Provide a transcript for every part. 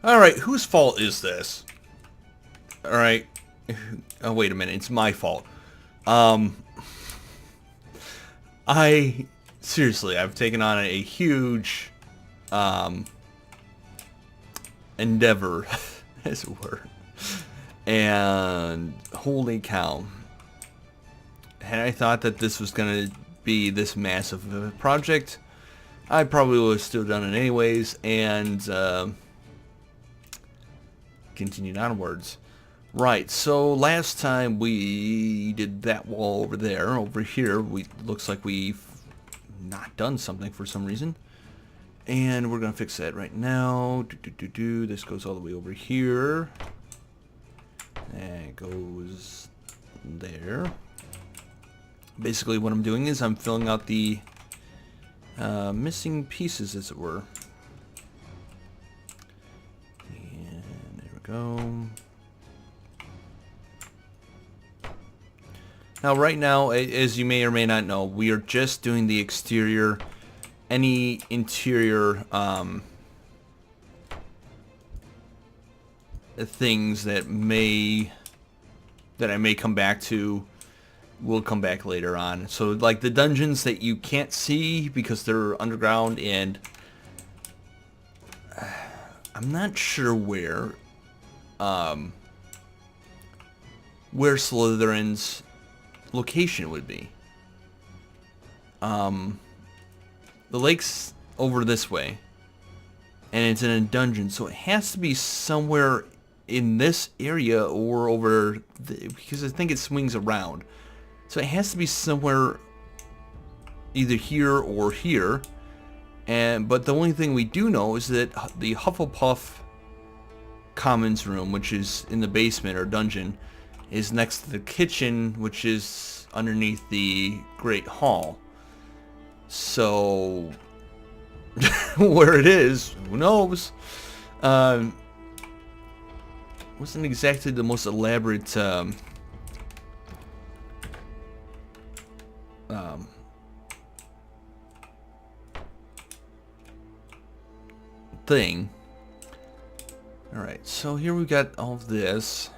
Alright, whose fault is this? Alright. Oh, wait a minute. It's my fault. Seriously, I've taken on a huge, endeavor, as it were. And, holy cow. Had I thought that this was going to be this massive of a project, I probably would have still done it anyways, and, continued onwards. Right, so last time we did that wall over there. Over here, looks like we've not done something for some reason. And we're going to fix that right now. This goes all the way over here. And it goes there. Basically what I'm doing is I'm filling out the missing pieces, as it were. And there we go. Now right now, as you may or may not know, we are just doing the exterior. Any interior things that I may come back to will come back later on. So like the dungeons that you can't see because they're underground, and I'm not sure where Slytherin's location would be. The lake's over this way, and it's in a dungeon, so it has to be somewhere in this area or over because I think it swings around, so it has to be somewhere either here or here. But the only thing we do know is that the Hufflepuff Commons room, which is in the basement or dungeon, is next to the kitchen, which is underneath the Great Hall. So, where it is, who knows? Wasn't exactly the most elaborate thing. Alright, so here we got all of this.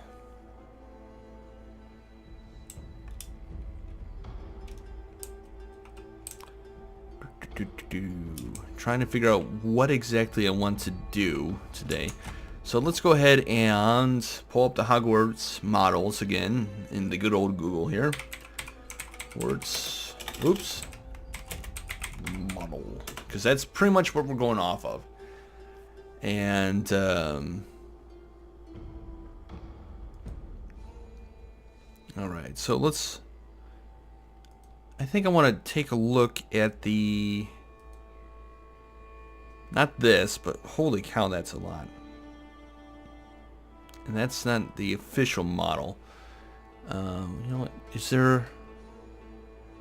Trying to figure out what exactly I want to do today. So let's go ahead and pull up the Hogwarts models again in the good old Google here. Hogwarts, oops, model, because that's pretty much what we're going off of. And all right, so let's. I think I want to take a look at the. Not this, but holy cow, that's a lot. And that's not the official model. You know what? Is there...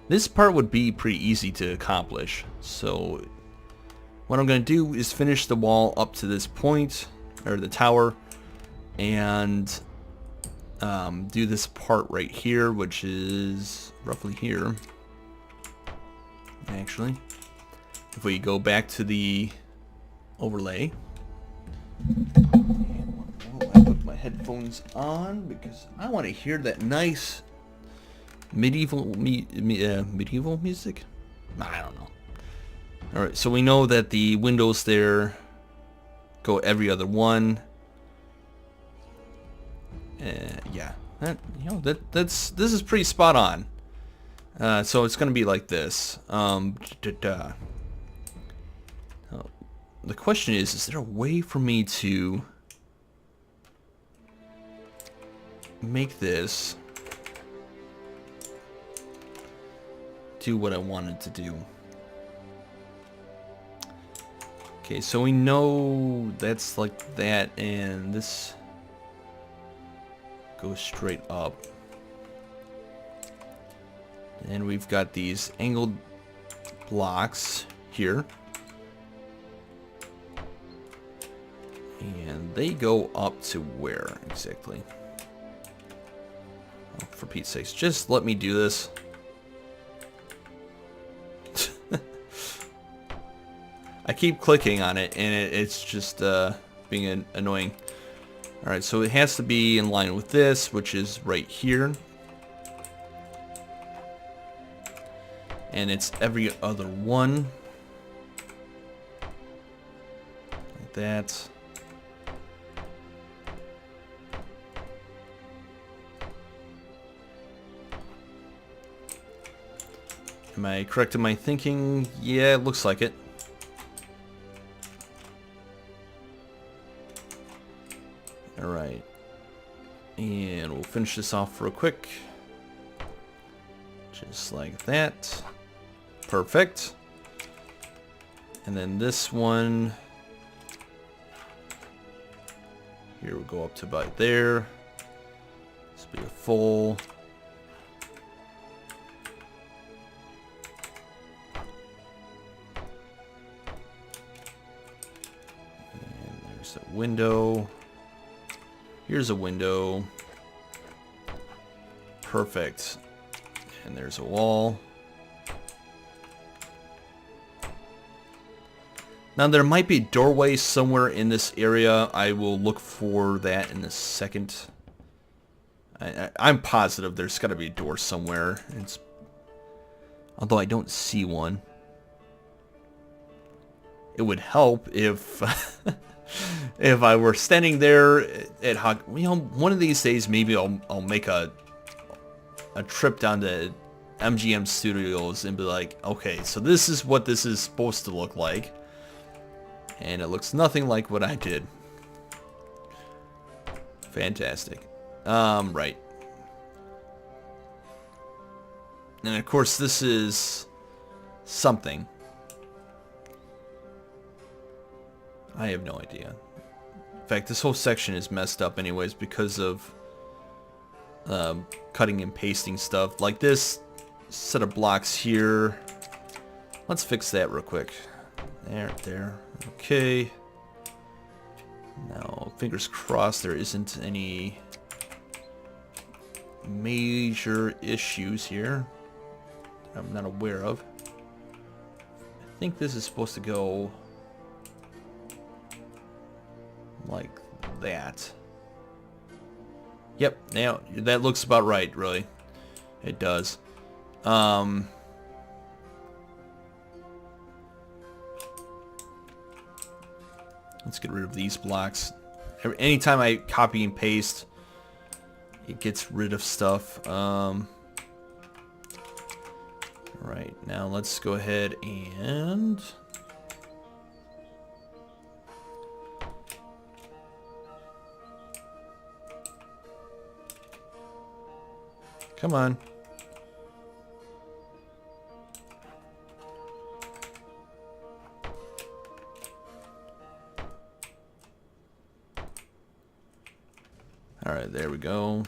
This part would be pretty easy to accomplish. So what I'm going to do is finish the wall up to this point, or the tower, and do this part right here, which is roughly here. Actually, if we go back to the overlay, and I put my headphones on because I want to hear that nice medieval music. I don't know. All right, so we know that the windows there go every other one. Yeah, this is pretty spot on. So it's going to be like this. The question is there a way for me to make this do what I wanted to do? Okay, so we know that's like that, and this goes straight up. And we've got these angled blocks here. And they go up to where exactly? Oh, for Pete's sakes, just let me do this. I keep clicking on it, and it's just being annoying. Alright, so it has to be in line with this, which is right here. And it's every other one. Like that. Am I correct in my thinking? Yeah, it looks like it. Alright. And we'll finish this off real quick. Just like that. Perfect. And then this one. Here we'll go up to about there. This will be a full. And there's a window. Here's a window. Perfect. And there's a wall. Now there might be a doorway somewhere in this area. I will look for that in a second. I'm positive there's got to be a door somewhere. Although I don't see one. It would help if if I were standing there at one of these days. Maybe I'll make a trip down to MGM Studios and be like, okay, so this is what this is supposed to look like. And it looks nothing like what I did. Fantastic. Right. And of course this is something. I have no idea. In fact, this whole section is messed up anyways because of cutting and pasting stuff. Like this set of blocks here. Let's fix that real quick. There. Okay. Now, fingers crossed there isn't any major issues here that I'm not aware of. I think this is supposed to go like that. Yep, now that looks about right, really. It does. Let's get rid of these blocks. Anytime I copy and paste, it gets rid of stuff. Alright, now let's go ahead and come on. Alright, there we go.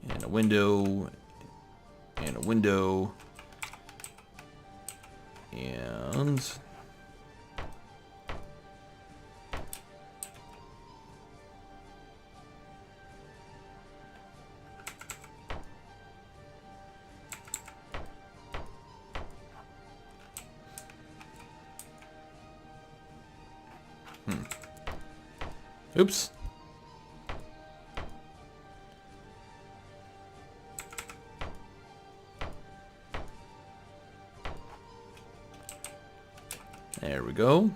And a window. And a window. And oops. There we go.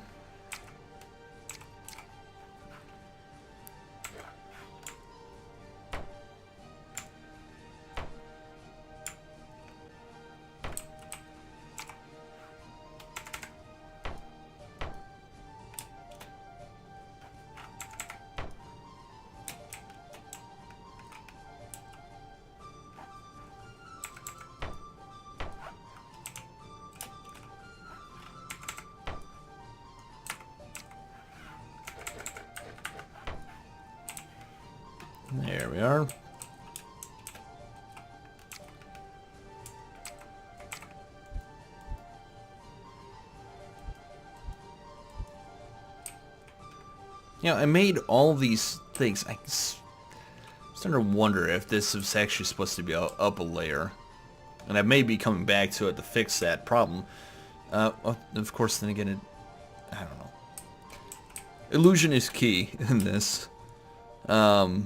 There we are. Yeah, I made all these things. I'm starting to wonder if this is actually supposed to be up a layer. And I may be coming back to it to fix that problem. Of course, then again, I don't know. Illusion is key in this. So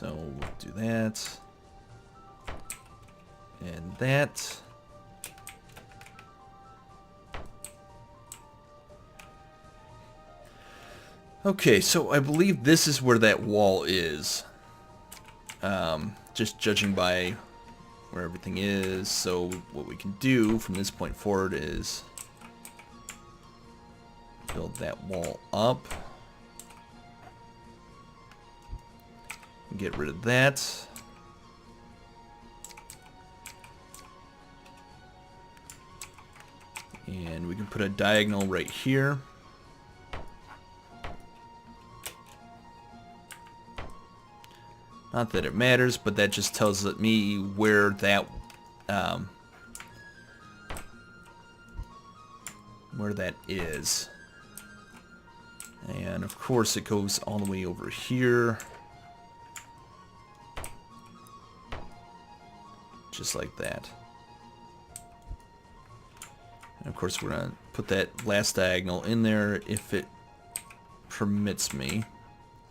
we'll do that. And that. Okay, so I believe this is where that wall is. Just judging by where everything is. So what we can do from this point forward is build that wall up. Get rid of that. And we can put a diagonal right here. Not that it matters, but that just tells me where that is. And of course it goes all the way over here. Just like that. And of course we're going to put that last diagonal in there if it permits me.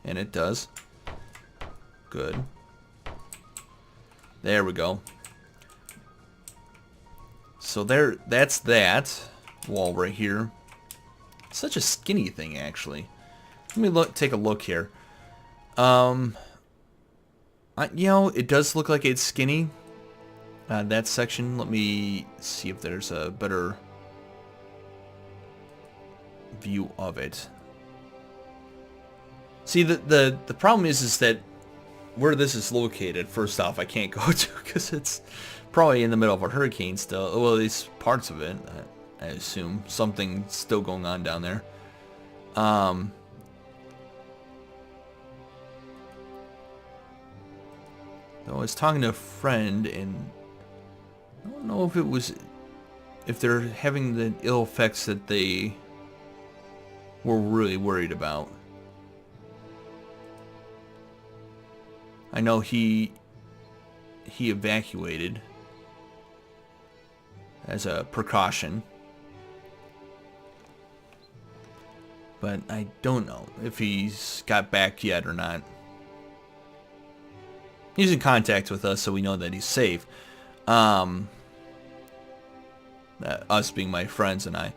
And it does. Good. There we go. So that's that wall right here. Such a skinny thing, actually. Let me take a look here. You know, it does look like it's skinny. That section. Let me see if there's a better view of it. See, the problem is that where this is located, first off, I can't go to because it's probably in the middle of a hurricane still. Well, at least parts of it, I assume. Something's still going on down there. I was talking to a friend, and I don't know if they're having the ill effects that they were really worried about. I know he evacuated as a precaution, but I don't know if he's got back yet or not. He's in contact with us, so we know that he's safe. Us being my friends and I.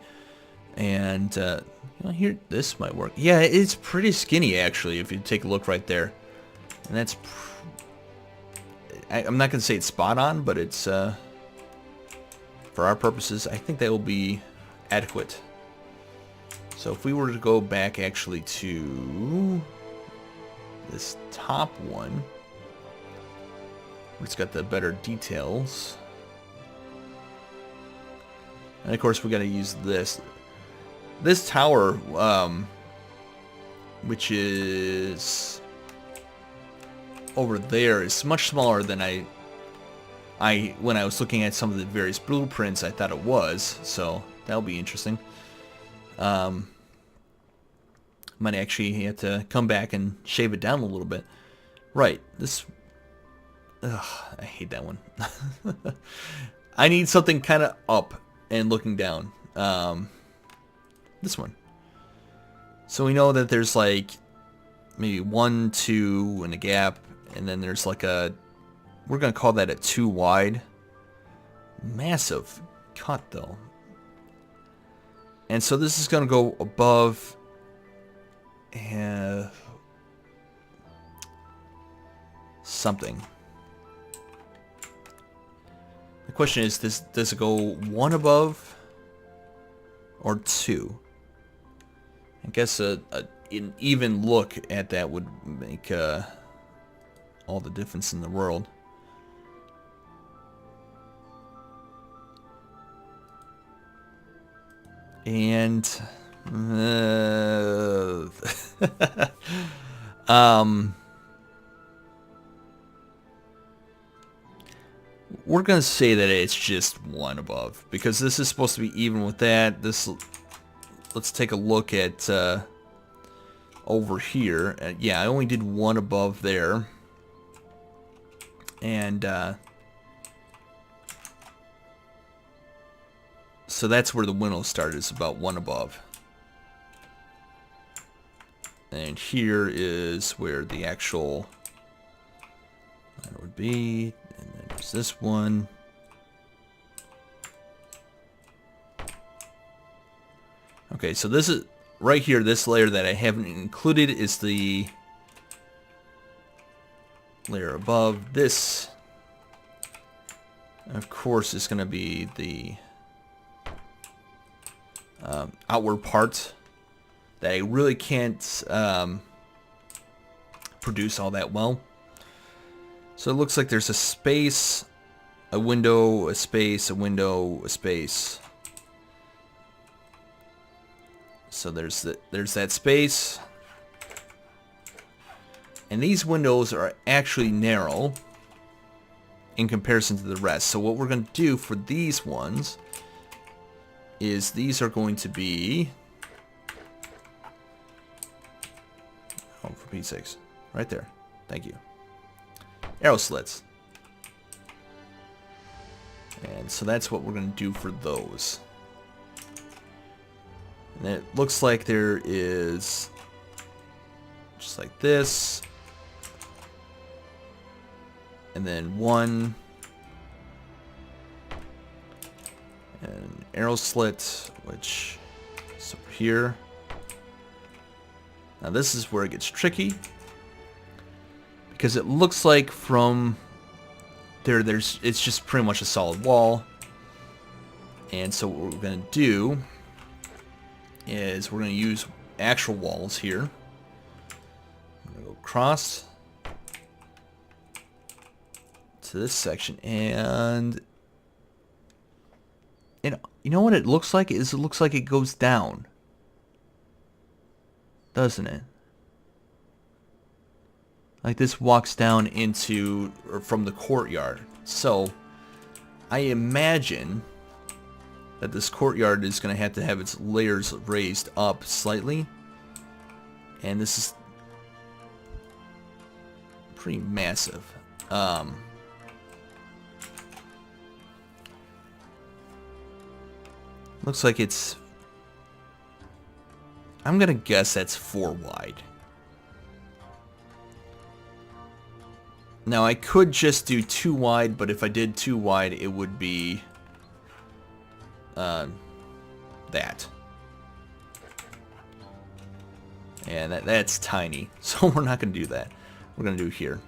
And, you know, here, this might work. Yeah, it's pretty skinny, actually, if you take a look right there. And that's... I'm not going to say it's spot on, but it's, for our purposes, I think that will be adequate. So if we were to go back, actually, to this top one... It's got the better details. And of course we got to use this. This tower, which is over there, is much smaller than when I was looking at some of the various blueprints I thought it was. So that'll be interesting. Might actually have to come back and shave it down a little bit. Right, this... Ugh, I hate that one. I need something kind of up and looking down. This one. So we know that there's like maybe 1, 2 and a gap, and then there's like a, we're gonna call that a 2 wide. Massive cut though. And so this is gonna go above something. The question is, does it go 1 above or 2? I guess an even look at that would make all the difference in the world. And we're gonna say that it's just 1 above because this is supposed to be even with that. Let's take a look at over here. Yeah, I only did 1 above there, and So that's where the window started, is about one above. And here is where the actual ladder would be. And then there's this one. Okay, so this is right here, this layer that I haven't included is the layer above. This, of course, is going to be the outward part that I really can't produce all that well. So it looks like there's a space, a window, a space, a window, a space. So there's that space. And these windows are actually narrow in comparison to the rest. So what we're going to do for these ones is these are going to be, oh, for Pete's sakes, right there. Thank you. Arrow slits. And so that's what we're going to do for those. And it looks like there is just like this. And then one. And arrow slit, which is over here. Now this is where it gets tricky. Because it looks like from there, it's just pretty much a solid wall. And so what we're going to do is we're going to use actual walls here. I'm going to go across to this section, and you know what it looks like? It looks like it goes down, doesn't it? Like this walks down into, or from the courtyard. So I imagine that this courtyard is going to have its layers raised up slightly. And this is pretty massive. Looks like it's, I'm going to guess that's 4 wide. Now I could just do 2 wide, but if I did 2 wide, it would be that. And that's tiny, so we're not going to do that. We're going to do here.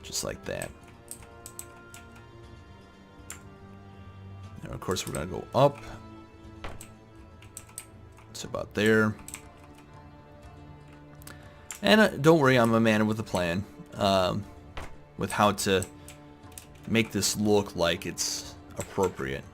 Just like that. And of course we're going to go up. It's about there. And don't worry, I'm a man with a plan. With how to make this look like it's appropriate.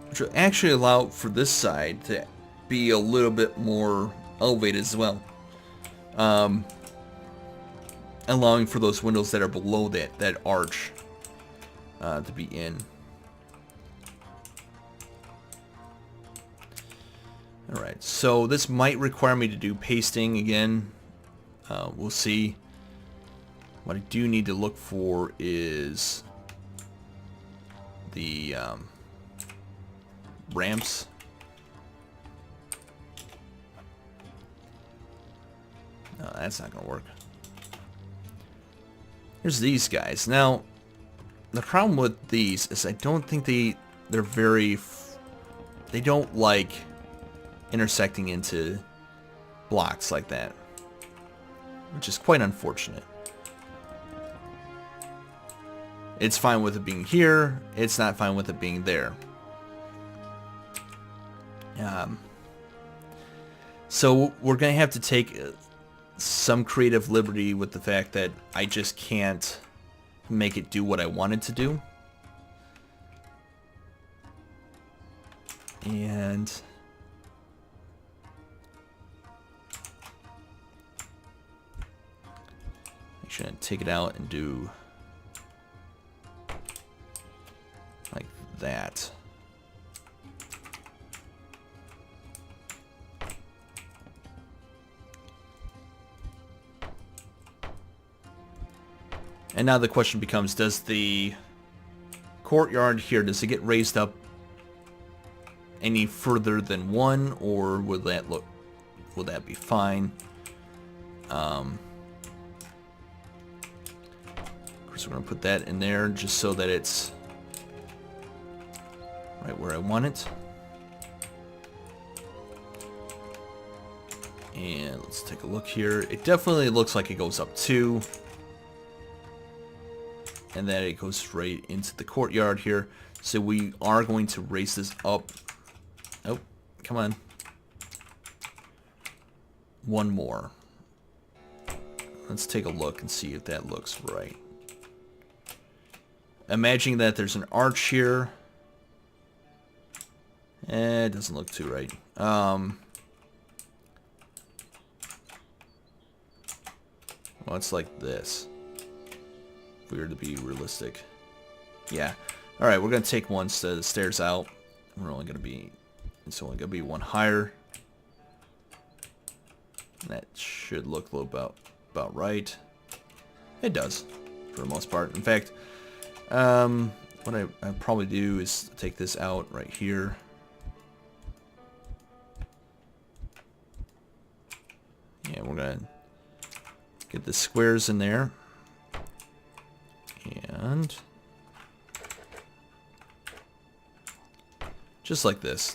Which will actually allow for this side to be a little bit more elevated as well. Allowing for those windows that are below that arch to be in. Alright, so this might require me to do pasting again. We'll see. What I do need to look for is the ramps. No, that's not going to work. Here's these guys. Now, the problem with these is I don't think they're very... They don't like intersecting into blocks like that, which is quite unfortunate. It's fine with it being here. It's not fine with it being there. So we're going to have to take some creative liberty with the fact that I just can't make it do what I want it to do. And make sure I take it out and do like that. And now the question becomes, does the courtyard here, does it get raised up any further than 1, or would that be fine? Of course, we're going to put that in there just so that it's right where I want it. And let's take a look here. It definitely looks like it goes up 2. And then it goes right into the courtyard here. So we are going to raise this up. Oh, come on. 1 more. Let's take a look and see if that looks right. Imagining that there's an arch here. It doesn't look too right. Well, it's like this. If we were to be realistic. Yeah. Alright, we're going to take one set of the stairs out. We're only going to be... It's only going to be 1 higher. That should look a little about right. It does, for the most part. In fact, what I probably do is take this out right here. Yeah, we're going to get the squares in there. And just like this.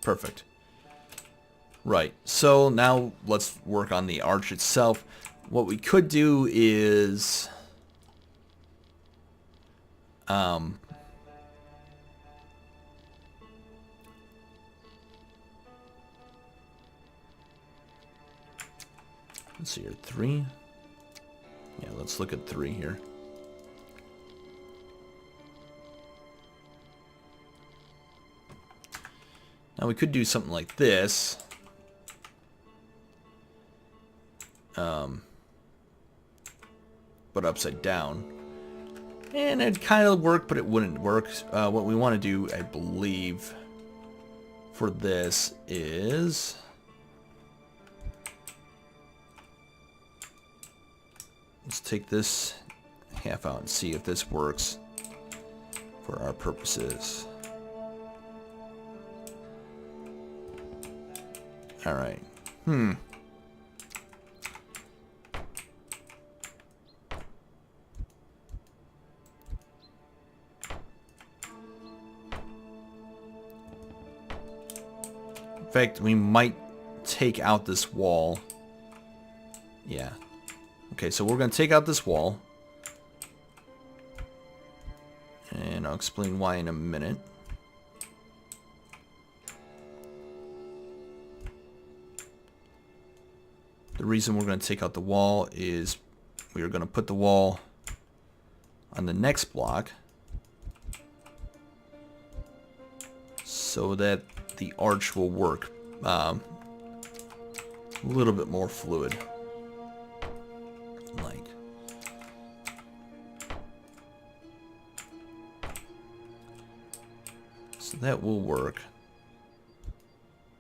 Perfect. Right, so now let's work on the arch itself. What we could do is let's see here, 3. Yeah, let's look at 3 here. Now we could do something like this. But upside down. And it'd kind of work, but it wouldn't work. What we want to do, I believe, for this is... Let's take this half out and see if this works for our purposes. Alright. In fact, we might take out this wall. Yeah. Okay, so we're going to take out this wall. And I'll explain why in a minute. The reason we're going to take out the wall is we are going to put the wall on the next block so that the arch will work a little bit more fluid. Like, so that will work.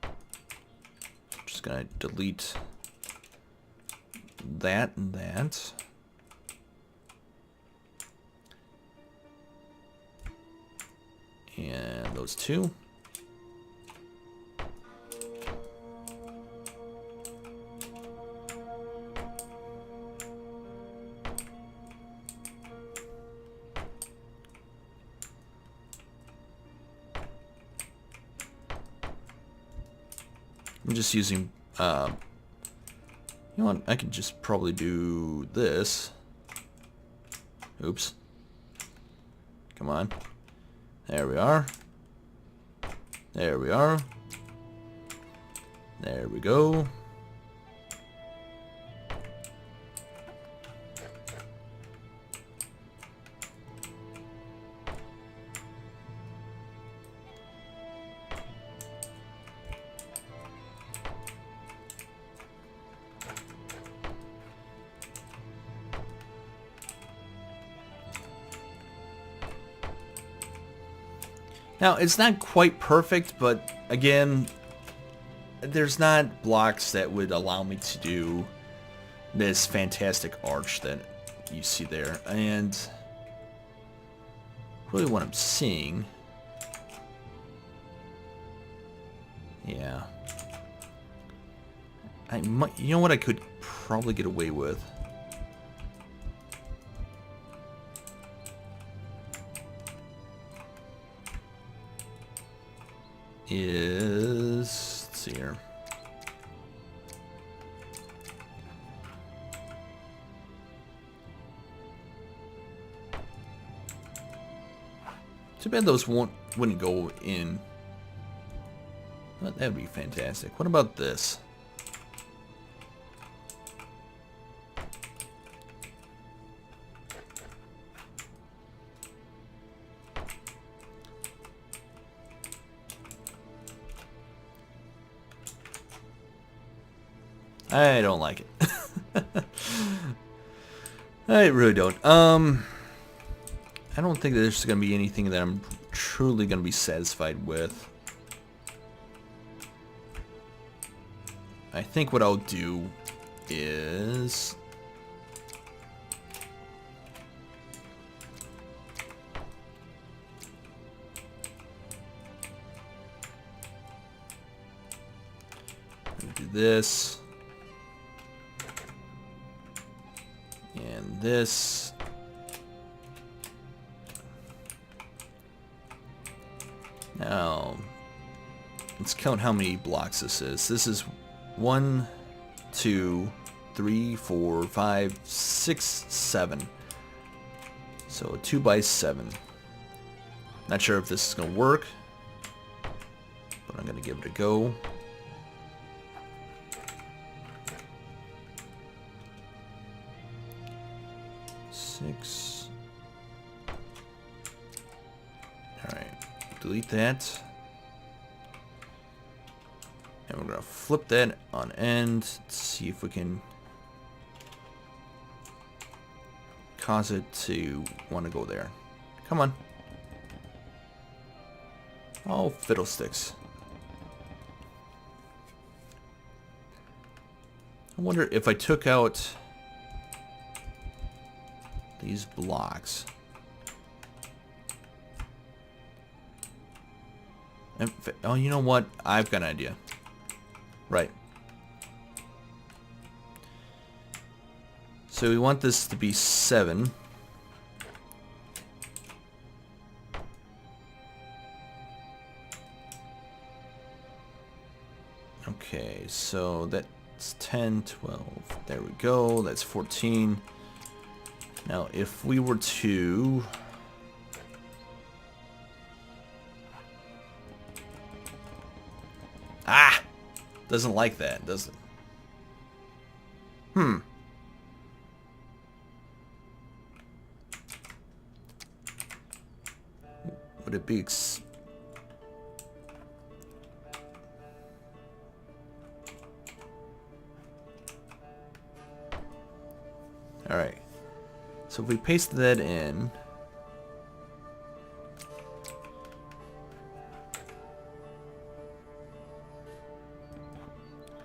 I'm just going to delete that and that. And those 2. I'm just using, you know what, I could just probably do this. Oops. Come on. There we are. There we are. There we go. Now, it's not quite perfect, but again, there's not blocks that would allow me to do this fantastic arch that you see there. And really what I'm seeing... Yeah. I might, you know what I could probably get away with? Let's see here. Too bad those wouldn't go in. But that'd be fantastic. What about this? I don't like it. I really don't. I don't think that there's going to be anything that I'm truly going to be satisfied with. I think what I'll do is... do this. And this. Now, let's count how many blocks this is. This is 1, 2, 3, 4, 5, 6, 7. So a 2 by 7. Not sure if this is going to work, but I'm going to give it a go. Alright, delete that. And we're going to flip that on end. See if we can cause it to want to go there. Come on. Oh, fiddlesticks. I wonder if I took out these blocks. And, oh, you know what? I've got an idea. Right. So we want this to be 7. Okay, so that's 10, 12. There we go. That's 14. Now, if we were to... Ah! Doesn't like that, does it? Would it be... Alright. So if we paste that in...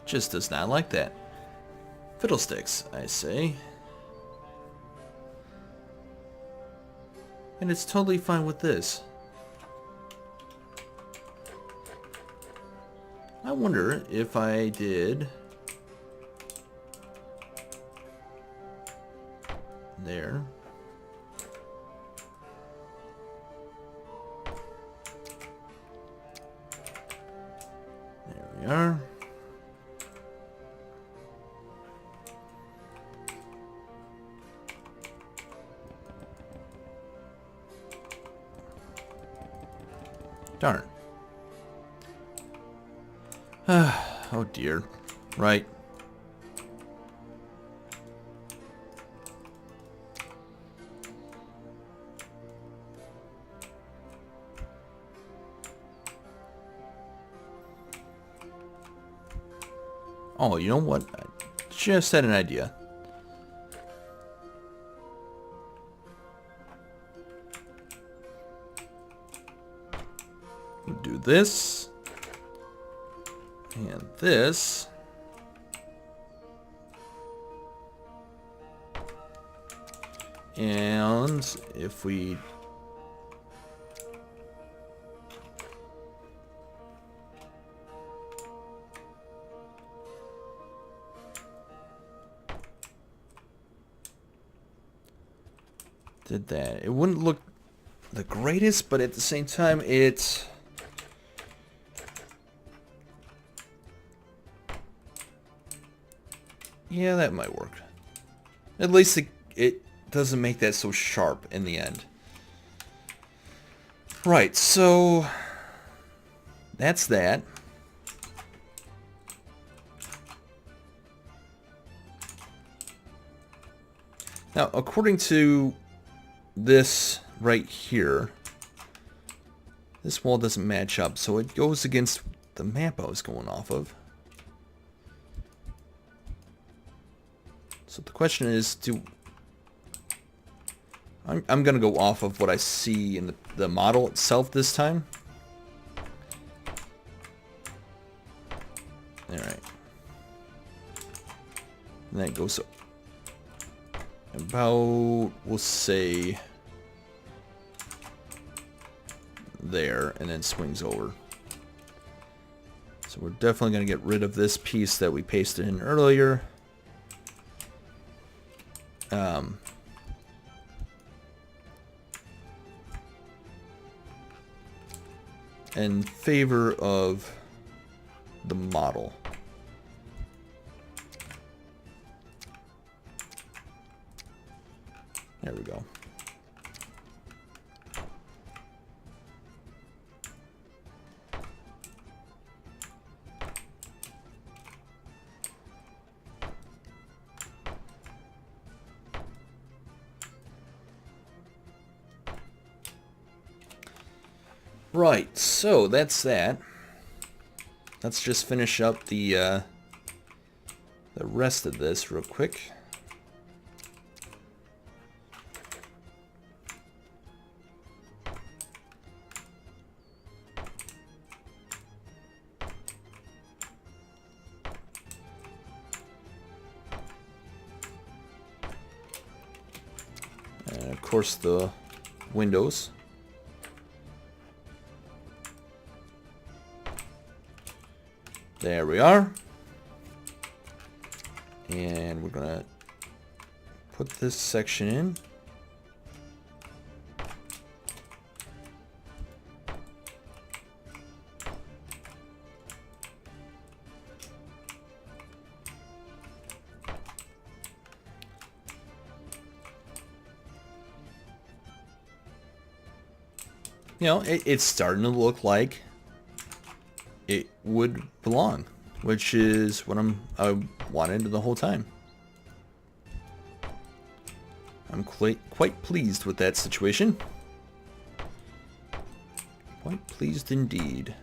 Just does not like that. Fiddlesticks, I say. And it's totally fine with this. I wonder if I did... There. There we are. Darn. Oh dear. Right. Oh, you know what? I just had an idea. We'll do this. And this. And if we did that, it wouldn't look the greatest, but at the same time, it's yeah, that might work. At least it doesn't make that so sharp in the end. Right, so that's that. Now, according to this right here, this wall doesn't match up, so it goes against the map I was going off of. So the question is, I'm gonna go off of what I see in the model itself this time. Alright. And that goes about, we'll say, there, and then swings over. So we're definitely going to get rid of this piece that we pasted in earlier. In favor of the model. There we go. Right, so that's that. Let's just finish up the rest of this real quick. And of course the windows. There we are. And we're gonna put this section in. You know, it's starting to look like it would belong, which is what I wanted the whole time. I'm quite pleased with that situation. Quite pleased indeed.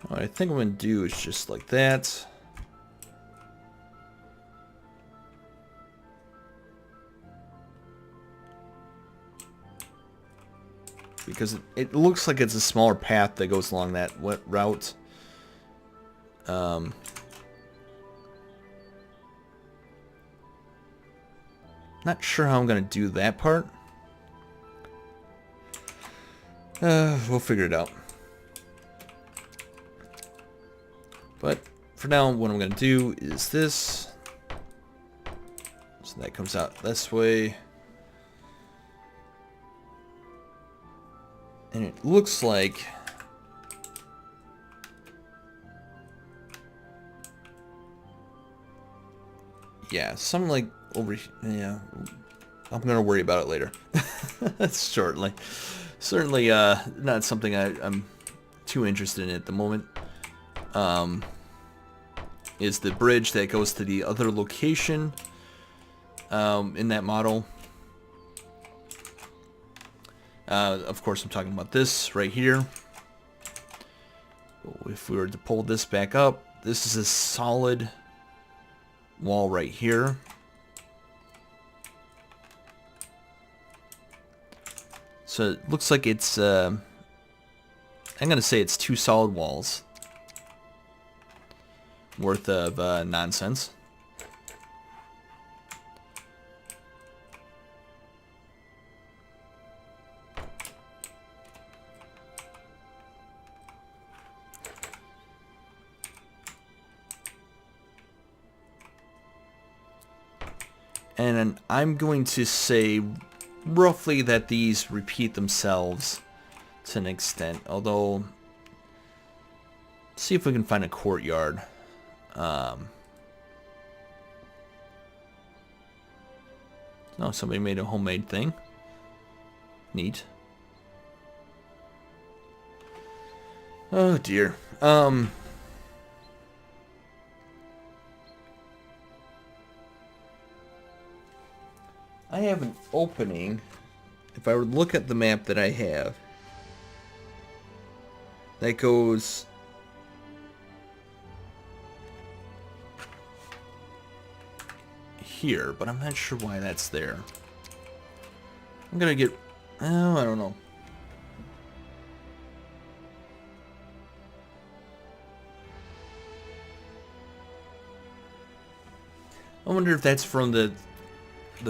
What I think I'm going to do is just like that. Because it looks like it's a smaller path that goes along that route. Not sure how I'm going to do that part. We'll figure it out. But for now, what I'm going to do is this. So that comes out this way. And it looks like yeah, something like over here. Yeah, I'm going to worry about it later. Certainly not something I'm too interested in at the moment. Is the bridge that goes to the other location in that model. Of course, I'm talking about this right here. If we were to pull this back up, this is a solid wall right here. So it looks like it's, I'm going to say it's 2 solid walls worth of nonsense. And I'm going to say roughly that these repeat themselves to an extent. Although, see if we can find a courtyard. No, somebody made a homemade thing. Neat. Oh dear. I have an opening. If I were to look at the map that I have, that goes here, but I'm not sure why that's there. I'm gonna get, oh, I don't know. I wonder if that's from the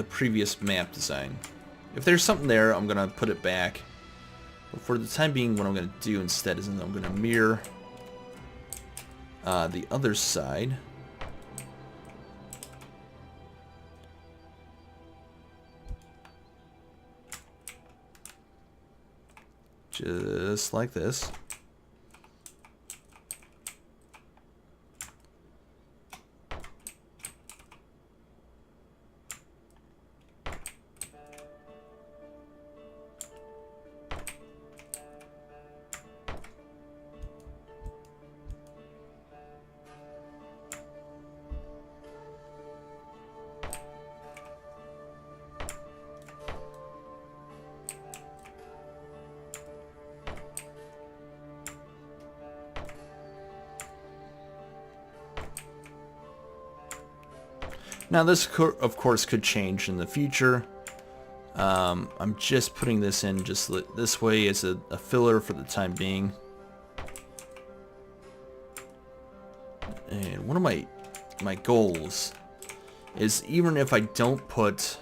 previous map design. If there's something there, I'm gonna put it back. But for the time being, what I'm gonna do instead is I'm gonna mirror the other side. Just like this. Now this, of course, could change in the future. I'm just putting this in just this way as a filler for the time being. And one of my goals is, even if I don't put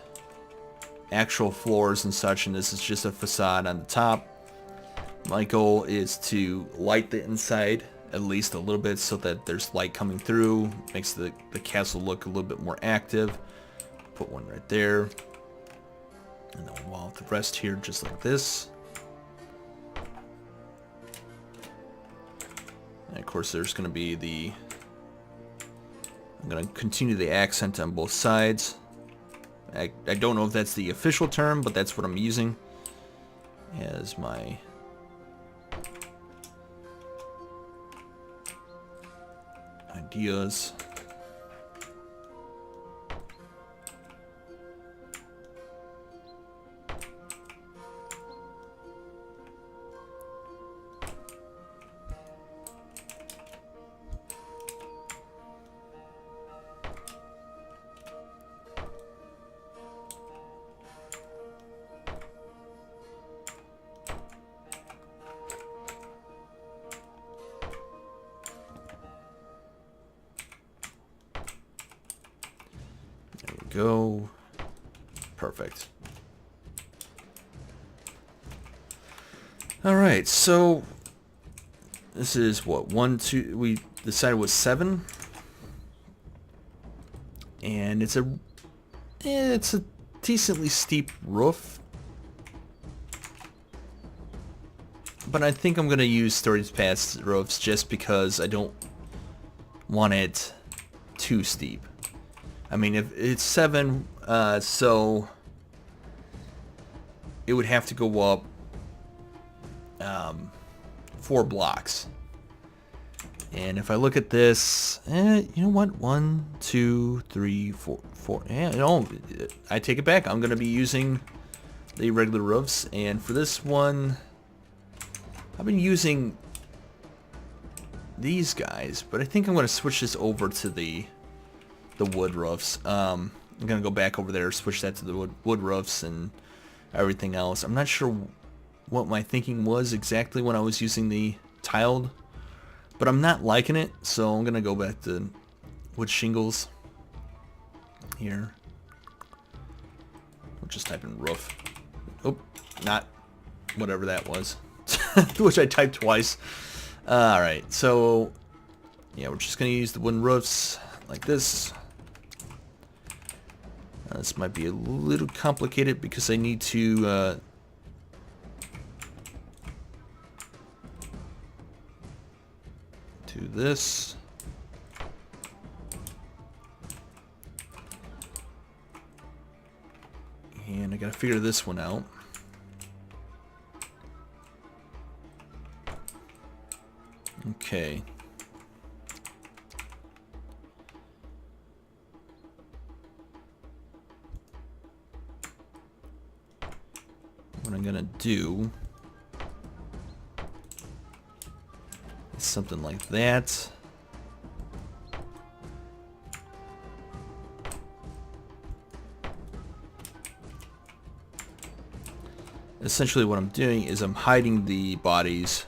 actual floors and such, and this is just a facade on the top, my goal is to light the inside at least a little bit so that there's light coming through. Makes the castle look a little bit more active. Put one right there. And then wall the rest here just like this. And of course there's going to be the... I'm going to continue the accent on both sides. I don't know if that's the official term, but that's what I'm using as my... ideas. Go. Perfect. All right, so this is what, 1, 2, we decided was 7, and it's a decently steep roof, but I think I'm gonna use storage pass roofs just because I don't want it too steep. I mean, if it's 7, so it would have to go up 4 blocks. And if I look at this, you know what? 1, 2, 3, 4, 4. No, I take it back. I'm going to be using the regular roofs. And for this one, I've been using these guys, but I think I'm going to switch this over to the the wood roofs. I'm gonna go back over there, switch that to the wood roofs and everything else. I'm not sure what my thinking was exactly when I was using the tiled, but I'm not liking it, so I'm gonna go back to wood shingles here. We'll just type in roof. Oh, not whatever that was, which I typed twice. Alright, so yeah, we're just gonna use the wooden roofs like this. This might be a little complicated because I need to do this. And I gotta figure this one out. Okay. What I'm gonna do is something like that. Essentially what I'm doing is I'm hiding the bodies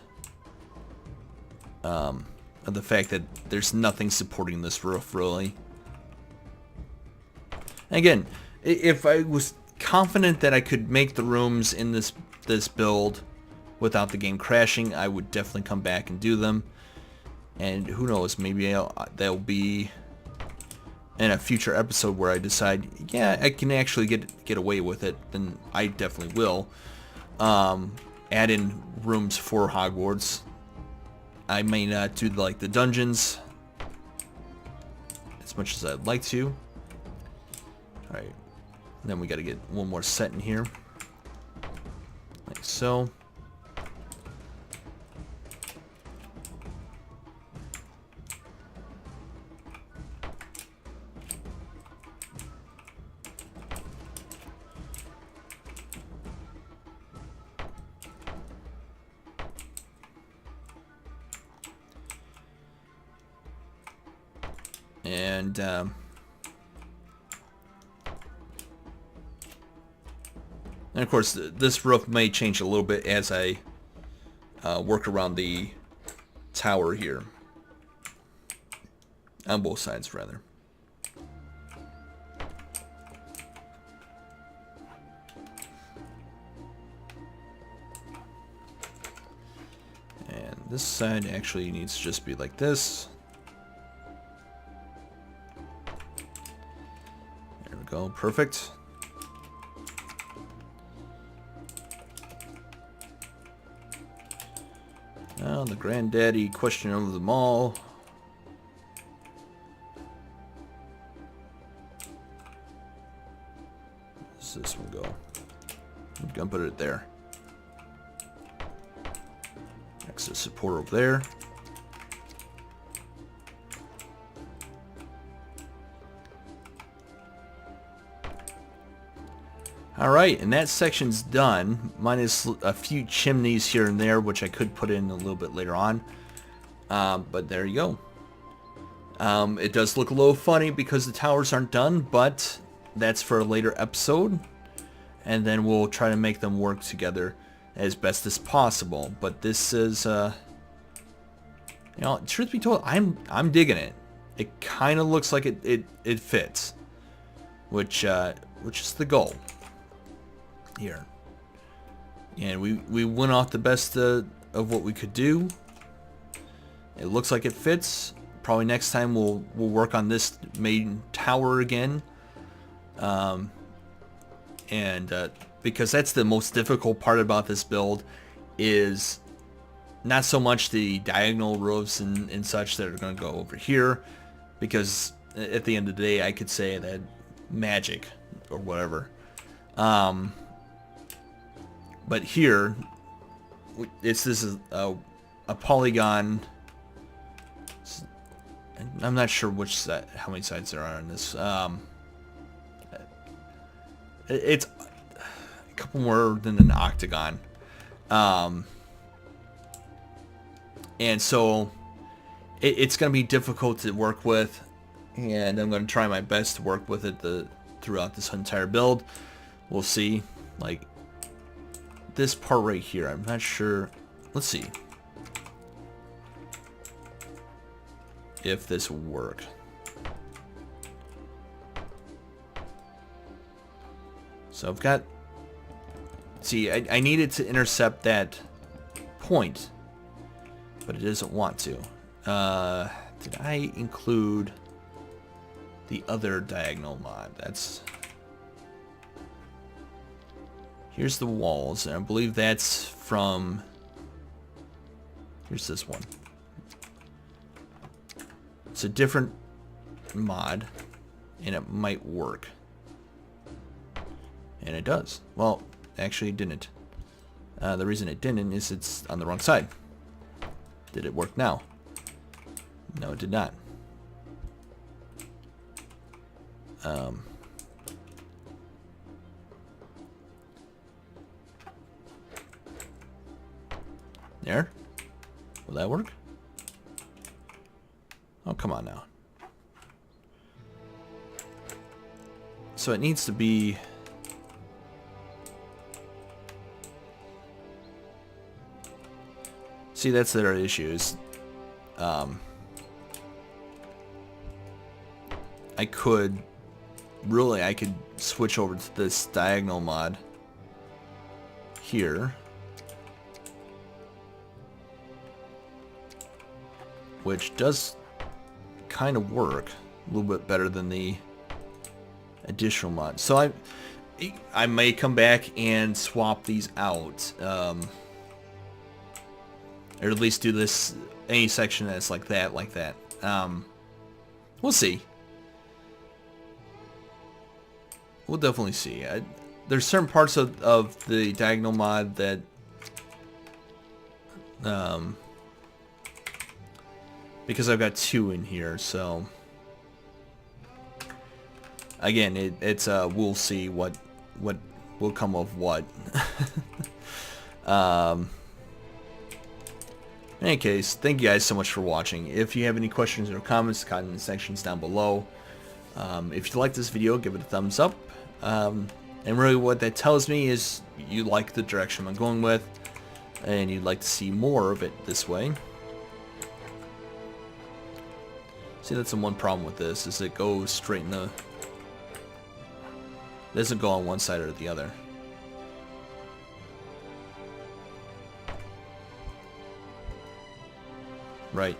of the fact that there's nothing supporting this roof, really. Again, if I was confident that I could make the rooms in this build without the game crashing, I would definitely come back and do them. And who knows, maybe that'll be in a future episode where I decide, yeah, I can actually get away with it, then I definitely will. Add in rooms for Hogwarts. I may not do like the dungeons as much as I'd like to. Alright, then we gotta get one more set in here, like so. And of course, this roof may change a little bit as I work around the tower here. On both sides, rather. And this side actually needs to just be like this. There we go, perfect. Now the granddaddy question of them all. Where does this one go? I'm gonna put it there. Next to support over there. Alright, and that section's done, minus a few chimneys here and there, which I could put in a little bit later on. But there you go. It does look a little funny because the towers aren't done, but that's for a later episode. And then we'll try to make them work together as best as possible. But this is, you know, truth be told, I'm digging it. It kind of looks like it fits, which is the goal here. And we went off the best of what we could do. It looks like it fits. Probably next time we'll work on this main tower again. Because that's the most difficult part about this build, is not so much the diagonal roofs and such that are going to go over here, because at the end of the day I could say that magic or whatever. But here, this is a polygon. I'm not sure which side, how many sides there are on this. It's a couple more than an octagon. And so it's going to be difficult to work with, and I'm going to try my best to work with it throughout this entire build. We'll see. Like, this part right here, I'm not sure. Let's see if this will work. So I've got, see, I needed to intercept that point, but it doesn't want to. Did I include the other diagonal mod? That's, here's the walls, and I believe that's from, here's this one. It's a different mod, and it might work. And it does. Well, actually it didn't. The reason it didn't is it's on the wrong side. Did it work now? No, it did not. There? Will that work? Oh, come on now. So it needs to be... See, that's their issues. I could switch over to this diagonal mod here, which does kind of work a little bit better than the additional mod. So I may come back and swap these out, or at least do this any section that's like that. We'll see. We'll definitely see. There's certain parts of the diagonal mod that because I've got two in here, so again, it's we'll see what will come of what. In any case, thank you guys so much for watching. If you have any questions or comments, comment sections down below. If you like this video, give it a thumbs up. And really what that tells me is you like the direction I'm going with, and you'd like to see more of it this way. See, that's the one problem with this, is it goes straight in the... It doesn't go on one side or the other. Right.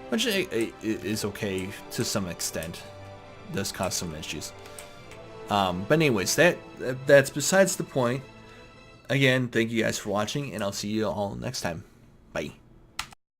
Which is okay to some extent. It does cause some issues. But anyways, that's besides the point. Again, thank you guys for watching, and I'll see you all next time. Bye.